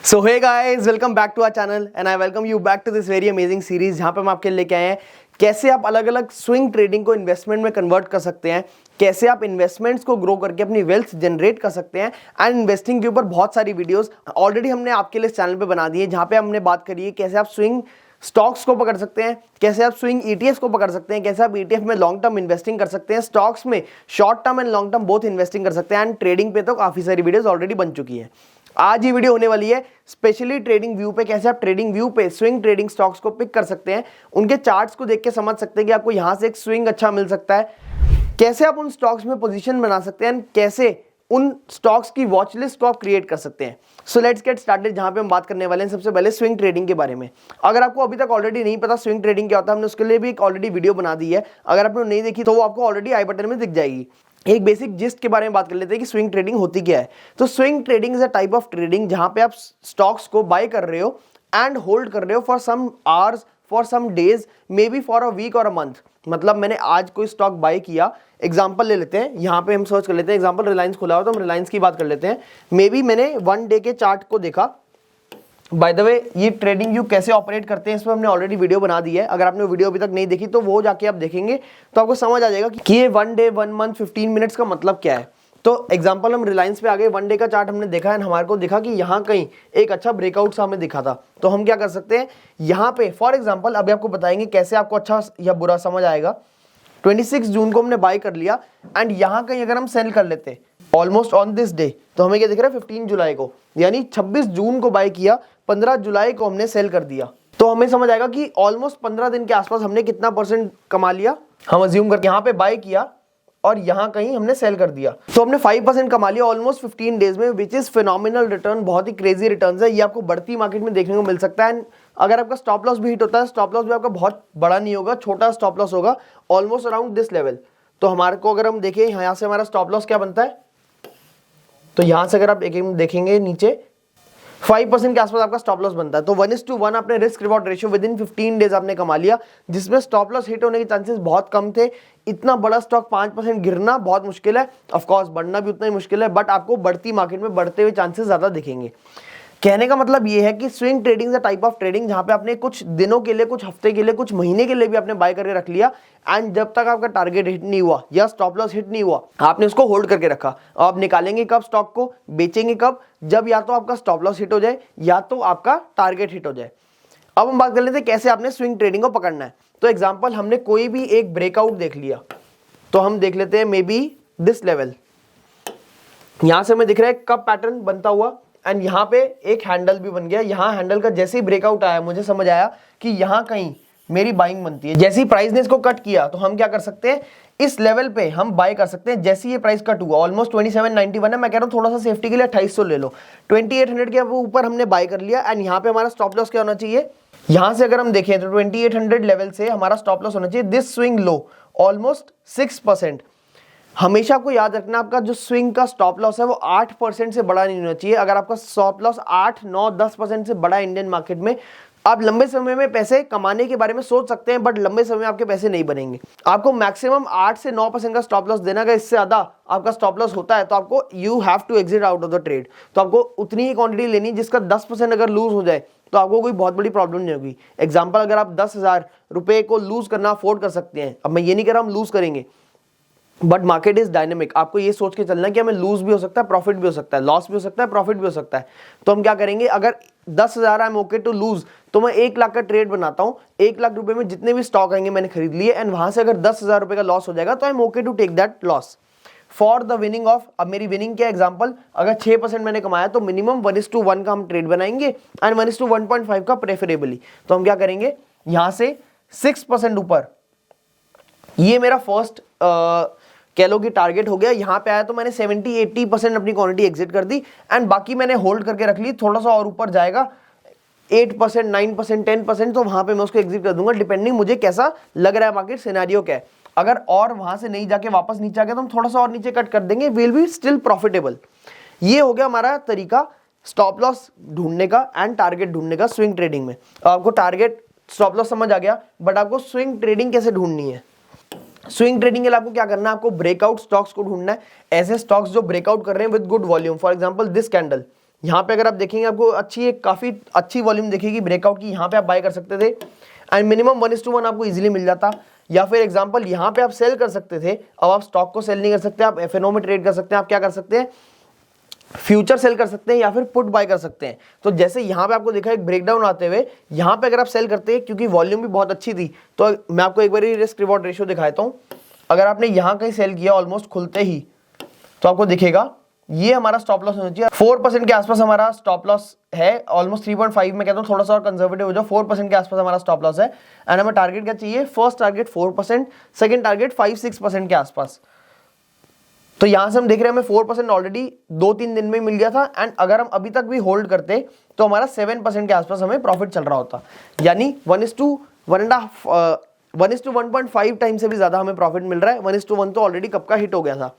So hey guys, welcome back to our channel and I welcome you back to this very amazing series जहां पे हम आपके लिए लेके आए हैं कैसे आप अलग अलग स्विंग ट्रेडिंग को इन्वेस्टमेंट में कन्वर्ट कर सकते हैं, कैसे आप इन्वेस्टमेंट्स को ग्रो करके अपनी वेल्थ जनरेट कर सकते हैं। एंड इन्वेस्टिंग के ऊपर बहुत सारी वीडियोस ऑलरेडी हमने आपके लिए इस चैनल पे बना दी है, जहां पे हमने बात करी है कैसे आप स्विंग स्टॉक्स को पकड़ सकते हैं, कैसे आप स्विंग ईटीएफ को पकड़ सकते हैं, कैसे आप ईटीएफ में लॉन्ग टर्म इन्वेस्टिंग कर सकते हैं, स्टॉक्स में short term and long term both investing कर सकते हैं। एंड ट्रेडिंग पे तो काफी सारी वीडियोस ऑलरेडी बन चुकी है। आज ये वीडियो होने वाली है स्पेशली ट्रेडिंग व्यू पे, कैसे आप ट्रेडिंग व्यू पे स्विंग ट्रेडिंग स्टॉक्स को पिक कर सकते हैं, उनके चार्ट्स को देख के समझ सकते हैं कि आपको यहां से एक स्विंग अच्छा मिल सकता है, कैसे आप उन स्टॉक्स में पोजीशन बना सकते हैं, कैसे उन स्टॉक्स की वॉच लिस्ट को आप क्रिएट कर सकते हैं। सो लेट्स गेट स्टार्टेड, जहां पे हम बात करने वाले हैं सबसे पहले स्विंग ट्रेडिंग के बारे में। अगर आपको अभी तक ऑलरेडी नहीं पता स्विंग ट्रेडिंग क्या होता है, हमने उसके लिए भी एक ऑलरेडी वीडियो बना दी है। अगर आपने नहीं देखी तो वो आपको ऑलरेडी आई बटन में दिख जाएगी। एक बेसिक जिस्ट के बारे में बात कर लेते हैं कि स्विंग ट्रेडिंग होती क्या है। तो swing trading is a type of trading जहां पे आप स्टॉक्स को बाय कर रहे हो एंड होल्ड कर रहे हो for some hours, for some days, maybe for a week or a month. मतलब मैंने आज कोई स्टॉक बाय किया, एग्जांपल ले लेते हैं, यहाँ पे हम सर्च कर लेते हैं, एग्जांपल रिलायंस खुला हो तो हम रिलायंस की बात कर लेते हैं। मे बी मैंने वन डे के चार्ट को देखा। बाय द वे, ये ट्रेडिंग व्यू कैसे ऑपरेट करते हैं इस पर हमने ऑलरेडी वीडियो बना दी है। अगर आपने वीडियो अभी तक नहीं देखी तो वो जाके आप देखेंगे तो आपको समझ आ जाएगा कि ये one day, one month, 15 minutes का मतलब क्या है। तो एग्जांपल हम रिलायंस पे आ गए, वन डे का चार्ट हमने देखा है, हमारे को दिखा कि यहाँ कहीं एक अच्छा ब्रेकआउट सा हमें दिखा था। तो हम क्या कर सकते हैं, यहाँ पे फॉर एग्जाम्पल अभी आपको बताएंगे कैसे आपको अच्छा या बुरा समझ आएगा। 26 जून को हमने बाय कर लिया एंड यहाँ कहीं अगर हम सेल कर लेते ऑलमोस्ट ऑन दिस डे, तो हमें क्या दिख रहा है 15 जुलाई को, यानी 26 जून को बाय किया, 15 जुलाई को हमने सेल कर दिया। तो हमें समझ आएगा कि ऑलमोस्ट 15 दिन के आसपास हमने कितना परसेंट कमा लिया। हम अज्यूम करके यहाँ पे बाय किया और यहाँ कहीं हमने सेल कर दिया, तो हमने 5% कमा लिया ऑलमोस्ट 15 डेज में, विच इज फिनोमिनल रिटर्न। बहुत ही क्रेजी रिटर्न है, ये आपको बढ़ती मार्केट में देखने को मिल सकता है। अगर आपका स्टॉप लॉस भी हिट होता है, स्टॉप लॉस भी आपका बहुत बड़ा नहीं होगा, छोटा स्टॉप लॉस होगा ऑलमोस्ट अराउंड दिस लेवल। तो हमारे को अगर हम देखें यहाँ से हमारा स्टॉप लॉस क्या बनता है, तो यहां से अगर आप देखेंगे नीचे 5% के आसपास आपका स्टॉप लॉस बनता है। तो 1:1 आपने risk reward ratio with in 15 days आपने कमा लिया, जिसमें स्टॉप लॉस हिट होने के चांसेस बहुत कम थे। इतना बड़ा स्टॉक 5% गिरना बहुत मुश्किल है, ऑफ कोर्स बढ़ना भी उतना ही मुश्किल है, बट आपको बढ़ती मार्केट में बढ़ते हुए चांसेस ज्यादा दिखेंगे। कहने का मतलब ये है कि swing trading is type of trading जहां पे आपने कुछ दिनों के लिए, कुछ हफ्ते के लिए, कुछ महीने के लिए भी आपने बाय करके रख लिया एंड जब तक आपका टारगेट हिट नहीं हुआ या स्टॉप लॉस हिट नहीं हुआ, आपने उसको होल्ड करके रखा। आप निकालेंगे कब स्टॉक को, बेचेंगे कब, जब या तो आपका स्टॉप लॉस हिट हो जाए या तो आपका टारगेट हिट हो जाए। अब हम बात कर लेते हैं कैसे आपने स्विंग ट्रेडिंग को पकड़ना है। तो एग्जाम्पल, हमने कोई भी एक ब्रेकआउट देख लिया, तो हम देख लेते हैं मे बी दिस लेवल, यहां से हमें दिख रहा है कब पैटर्न बनता हुआ एंड यहाँ पे एक हैंडल भी बन गया। यहाँ हैंडल का जैसे ही ब्रेकआउट आया, मुझे समझ आया कि यहाँ कहीं मेरी बाइंग बनती है। जैसे ही प्राइस ने इसको कट किया तो हम क्या कर सकते हैं, इस लेवल पे हम बाय कर सकते हैं। जैसे ये प्राइस कट हुआ ऑलमोस्ट 2791 है, मैं कह रहा हूँ थोड़ा सा सेफ्टी के लिए 2800 ले लो, 2800 के ऊपर हमने बाय कर लिया एंड यहाँ पे हमारा स्टॉप लॉस क्या होना चाहिए, यहाँ से अगर हम देखें तो 2800 लेवल से हमारा स्टॉप लॉस होना चाहिए दिस स्विंग लो ऑलमोस्ट 6%। हमेशा आपको याद रखना, आपका जो स्विंग का स्टॉप लॉस है वो 8% से बड़ा नहीं होना चाहिए। अगर आपका स्टॉप लॉस 8, 9, 10% से बड़ा इंडियन मार्केट में, आप लंबे समय में पैसे कमाने के बारे में सोच सकते हैं, बट लंबे समय में आपके पैसे नहीं बनेंगे। आपको मैक्सिमम 8 से 9% का स्टॉप लॉस देना, अगर इससे ज्यादा आपका स्टॉप लॉस होता है तो आपको you have to exit out of the trade. तो आपको उतनी ही क्वांटिटी लेनी जिसका 10% अगर लूज हो जाए तो आपको कोई बहुत बड़ी प्रॉब्लम नहीं होगी। एग्जाम्पल, अगर आप 10,000 रुपए को लूज करना अफोर्ड कर सकते हैं, अब मैं ये नहीं कह रहा हम लूज करेंगे, बट मार्केट इज डायनेमिक, आपको ये सोच के चलना है कि हमें लूज भी हो सकता है, प्रॉफिट भी हो सकता है, लॉस भी हो सकता है, प्रॉफिट भी हो सकता है। तो हम क्या करेंगे, अगर 10,000 I am okay to lose, तो मैं 1 लाख का ट्रेड बनाता हूं, 1 लाख रुपए में जितने भी स्टॉक आएंगे मैंने खरीद लिए एंड वहां से अगर 10,000 रुपए का लॉस हो जाएगा तो I am okay to take that loss for the winning of. अब मेरी विनिंग क्या एग्जांपल, अगर 6% मैंने कमाया तो मिनिमम 1:1 का हम ट्रेड बनाएंगे एंड 1:1.5 का प्रेफरेबली। तो हम क्या करेंगे, यहां से 6% ऊपर, ये मेरा फर्स्ट कह लो कि टारगेट हो गया। यहाँ पे आया तो मैंने 70-80% अपनी क्वांटिटी एग्जिट कर दी एंड बाकी मैंने होल्ड करके रख ली। थोड़ा सा और ऊपर जाएगा 8%, 9%, 10%, तो वहां पे मैं उसको एग्जिट कर दूंगा, डिपेंडिंग मुझे कैसा लग रहा है मार्केट सिनेरियो क्या है। अगर और वहां से नहीं जाके वापस नीचे आ गया तो हम थोड़ा सा और नीचे कट कर देंगे, विल बी स्टिल प्रॉफिटेबल। ये हो गया हमारा तरीका स्टॉप लॉस ढूंढने का एंड टारगेट ढूंढने का स्विंग ट्रेडिंग में। आपको टारगेट स्टॉप लॉस समझ आ गया, बट आपको स्विंग ट्रेडिंग कैसे ढूंढनी है। स्विंग ट्रेडिंग के लिए आपको क्या करना है, आपको ब्रेकआउट स्टॉक्स को ढूंढना है, ऐसे स्टॉक्स जो ब्रेकआउट कर रहे हैं with good volume. For example this candle, यहाँ पे अगर आप देखेंगे आपको एक काफ़ी अच्छी वॉल्यूम दिखेगी ब्रेकआउट की, यहाँ पे आप बाय कर सकते थे एंड मिनिमम 1:1 आपको इजीली मिल जाता। या फिर एग्जांपल यहाँ पे आप सेल कर सकते थे, अब आप स्टॉक को सेल नहीं कर सकते, आप एफएनओ में ट्रेड कर सकते हैं, आप क्या कर सकते हैं, फ्यूचर सेल कर सकते हैं या फिर पुट बाय कर सकते हैं। तो जैसे यहाँ पे आपको देखा एक ब्रेकडाउन आते हुए, यहाँ पे अगर आप सेल करते हैं क्योंकि वॉल्यूम भी बहुत अच्छी थी, तो मैं आपको एक बार रिस्क रिवॉर्ड रेशियो दिखाता हूँ। अगर आपने यहाँ कहीं सेल किया ऑलमोस्ट खुलते ही, तो आपको दिखेगा ये हमारा स्टॉप लॉस होना चाहिए 4% के आसपास हमारा स्टॉप लॉस है, ऑलमोस्ट 3.5 में कहता हूँ, थोड़ा सा और कंजर्वेटिव हो जाओ, 4% के आसपास हमारा स्टॉप लॉस है। एंड हमें टारगेट क्या चाहिए, फर्स्ट टारगेट 4%, सेकंड टारगेट 5-6% के आसपास। तो यहां से हम देख रहे हैं हमें 4% ऑलरेडी 2-3 दिन में मिल गया था एंड अगर हम अभी तक भी होल्ड करते तो हमारा 7% के आसपास हमें प्रॉफिट चल रहा होता, यानी 1:1.5 टाइम से भी ज्यादा हमें प्रॉफिट मिल रहा है। 1:1 तो ऑलरेडी कब का हिट हो गया था।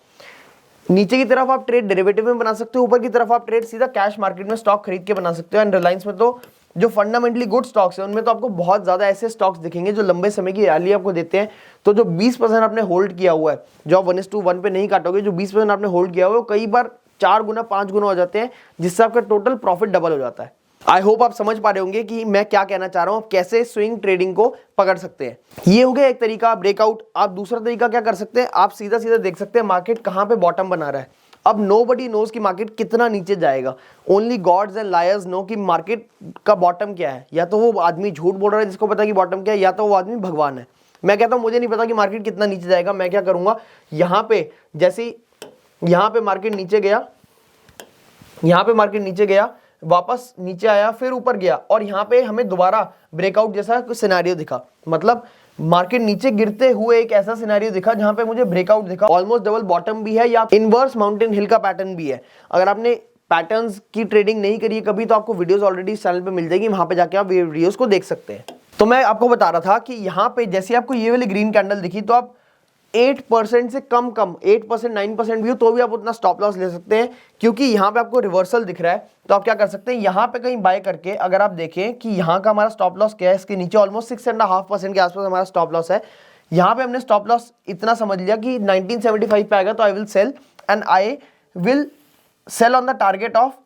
नीचे की तरफ आप ट्रेड डेरिवेटिव में बना सकते हो, ऊपर की तरफ आप ट्रेड सीधा कैश मार्केट में स्टॉक खरीद के बना सकते हो। एंड रिलायंस में तो जो फंडामेंटली गुड स्टॉक्स है उनमें तो आपको बहुत ज्यादा ऐसे स्टॉक्स दिखेंगे जो लंबे समय की रैली आपको देते हैं। तो जो 20% आपने होल्ड किया हुआ है, जो आप 1:1 पे नहीं काटोगे, जो 20% आपने होल्ड किया हुआ है वो कई बार 4 गुना 5 गुना हो जाते हैं, जिससे आपका टोटल प्रॉफिट डबल हो जाता है। आई होप आप समझ पा रहे होंगे कि मैं क्या कहना चाह रहा हूं, आप कैसे स्विंग ट्रेडिंग को पकड़ सकते हैं। ये हो गया एक तरीका ब्रेकआउट। आप दूसरा तरीका क्या कर सकते हैं, आप सीधा सीधा देख सकते हैं मार्केट कहां पे बॉटम बना रहा है। अब नोबडी नोज कि मार्केट कितना नीचे जाएगा, only gods and liars know कि मार्केट का बॉटम क्या है। या तो वो आदमी झूठ बोल रहा है जिसको पता कि बॉटम क्या है, या तो वो आदमी भगवान है। मैं कहता हूं मुझे नहीं पता कि मार्केट कितना नीचे जाएगा, मैं क्या करूंगा, यहाँ पे जैसे यहाँ पे मार्केट नीचे गया, यहाँ पे मार्केट नीचे गया, वापस नीचे आया, फिर ऊपर गया और यहाँ पे हमें दोबारा ब्रेकआउट जैसा कुछ सिनेरियो दिखा। मतलब मार्केट नीचे गिरते हुए एक ऐसा सिनेरियो दिखा जहां पे मुझे ब्रेकआउट दिखा, ऑलमोस्ट डबल बॉटम भी है या इनवर्स माउंटेन हिल का पैटर्न भी है। अगर आपने पैटर्न्स की ट्रेडिंग नहीं करी है कभी, तो आपको वीडियोस ऑलरेडी इस चैनल पे मिल जाएगी, वहां पे जाके आप वीडियोस को देख सकते हैं। तो मैं आपको बता रहा था कि यहाँ पे जैसे आपको ये वाली ग्रीन कैंडल दिखी, तो आप 8% से कम 8%, 9% भी हो तो भी आप उतना स्टॉप लॉस ले सकते हैं, क्योंकि यहाँ पे आपको रिवर्सल दिख रहा है। तो आप क्या कर सकते हैं, यहाँ पे कहीं बाय करके, अगर आप देखें कि यहाँ का हमारा स्टॉप लॉस क्या है, इसके नीचे ऑलमोस्ट 6.5% के आसपास हमारा स्टॉप लॉस है। यहाँ पे हमने स्टॉप लॉस इतना समझ लिया कि 1975 पे आएगा तो I will sell and I will sell on the target of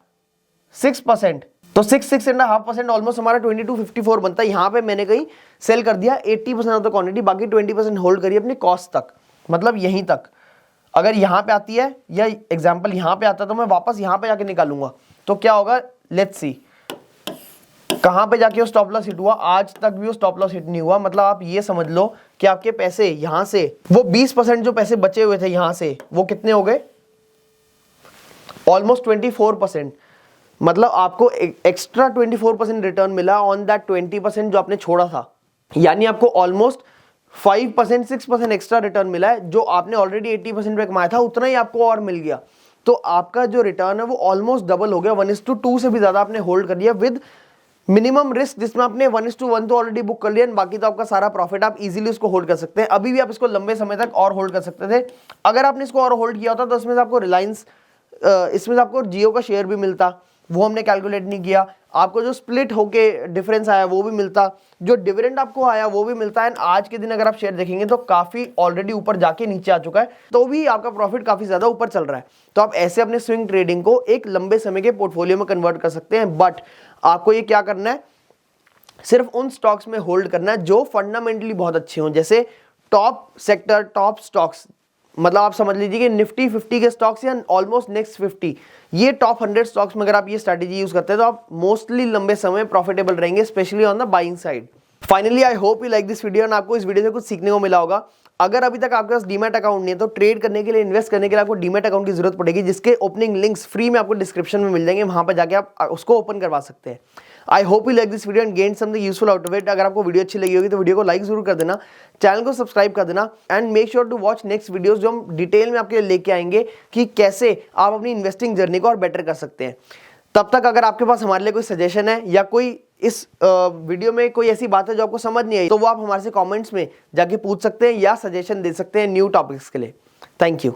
6%। तो 6.5% ऑलमोस्ट हमारा 2254 बनता है। यहाँ पे मैंने कहीं सेल कर दिया 80% ऑफ द क्वांटिटी, बाकी 20% होल्ड करिए अपनी कॉस्ट तक, मतलब यहीं तक। अगर यहाँ पे आती है या एग्जांपल यहाँ पे आता है तो मैं वापस यहाँ पे जाके निकालूंगा, तो क्या होगा, लेट्स सी कहाँ पे जाके वो स्टॉप लॉस हिट हुआ। आज तक भी वो स्टॉप लॉस हिट नहीं हुआ। मतलब आप ये समझ लो कि आपके पैसे यहाँ से, वो 20% जो पैसे बचे हुए थे यहाँ से, वो कितने हो गए, ऑलमोस्ट 24%। मतलब आपको एक्स्ट्रा 24% रिटर्न मिला ऑन दैट 20% जो आपने छोड़ा था, यानी आपको ऑलमोस्ट 5%, 6% एक्स्ट्रा रिटर्न मिला है। जो आपने ऑलरेडी 80% पे कमाया था उतना ही आपको और मिल गया। तो आपका जो रिटर्न है वो ऑलमोस्ट डबल हो गया। 1:2 से भी ज्यादा आपने होल्ड कर लिया विद मिनिमम रिस्क, जिसमें आपने 1:1 तो ऑलरेडी बुक कर लिया, बाकी तो आपका सारा प्रॉफिट आप इजीली उसको होल्ड कर सकते हैं। अभी भी आप इसको लंबे समय तक और होल्ड कर सकते थे। अगर आपने इसको और होल्ड किया होता तो इसमें से आपको रिलायंस, इसमें से आपको जियो का शेयर भी मिलता, वो हमने कैलकुलेट नहीं किया। आपको जो स्प्लिट होके डिफरेंस आया वो भी मिलता, जो डिविडेंड आपको आया वो भी मिलता है। आज के दिन अगर आप शेयर देखेंगे तो काफी ऑलरेडी ऊपर जाके नीचे आ चुका है, तो भी आपका प्रॉफिट काफी ज्यादा ऊपर चल रहा है। तो आप ऐसे अपने स्विंग ट्रेडिंग को एक लंबे समय के पोर्टफोलियो में कन्वर्ट कर सकते हैं। बट आपको ये क्या करना है, सिर्फ उन स्टॉक्स में होल्ड करना है जो फंडामेंटली बहुत अच्छे हों, जैसे टॉप सेक्टर, टॉप स्टॉक्स। मतलब आप समझ लीजिए कि निफ्टी 50 के स्टॉक्स या ऑलमोस्ट नेक्स्ट 50, ये टॉप 100 स्टॉक्स में अगर आप ये स्ट्रैटेजी यूज करते हैं तो आप मोस्टली लंबे समय प्रॉफिटेबल रहेंगे, specially on the buying side. Finally I hope you like this video and आपको इस वीडियो से कुछ सीखने को मिला होगा। अगर अभी तक आपके पास डीमैट अकाउंट नहीं है तो ट्रेड करने के लिए, इन्वेस्ट करने के लिए आपको डीमैट अकाउंट की जरूरत पड़ेगी, जिसके ओपनिंग लिंक्स फ्री में आपको डिस्क्रिप्शन में मिल जाएंगे, वहां पर जाके आप उसको ओपन करवा सकते हैं। I hope you like this video and gain something useful out of it. अगर आपको वीडियो अच्छी लगी होगी तो वीडियो को लाइक जरूर कर देना, चैनल को सब्सक्राइब कर देना and make sure to watch next videos, जो हम डिटेल में आपके लिए लेके आएंगे कि कैसे आप अपनी इन्वेस्टिंग जर्नी को और बेटर कर सकते हैं। तब तक अगर आपके पास हमारे लिए कोई सजेशन है या कोई इस वीडियो में कोई ऐसी बात है जो आपको समझ नहीं आई, तो वो आप हमारे से कमेंट्स में जाके पूछ सकते हैं या सजेशन दे सकते हैं न्यू टॉपिक्स के लिए। Thank you.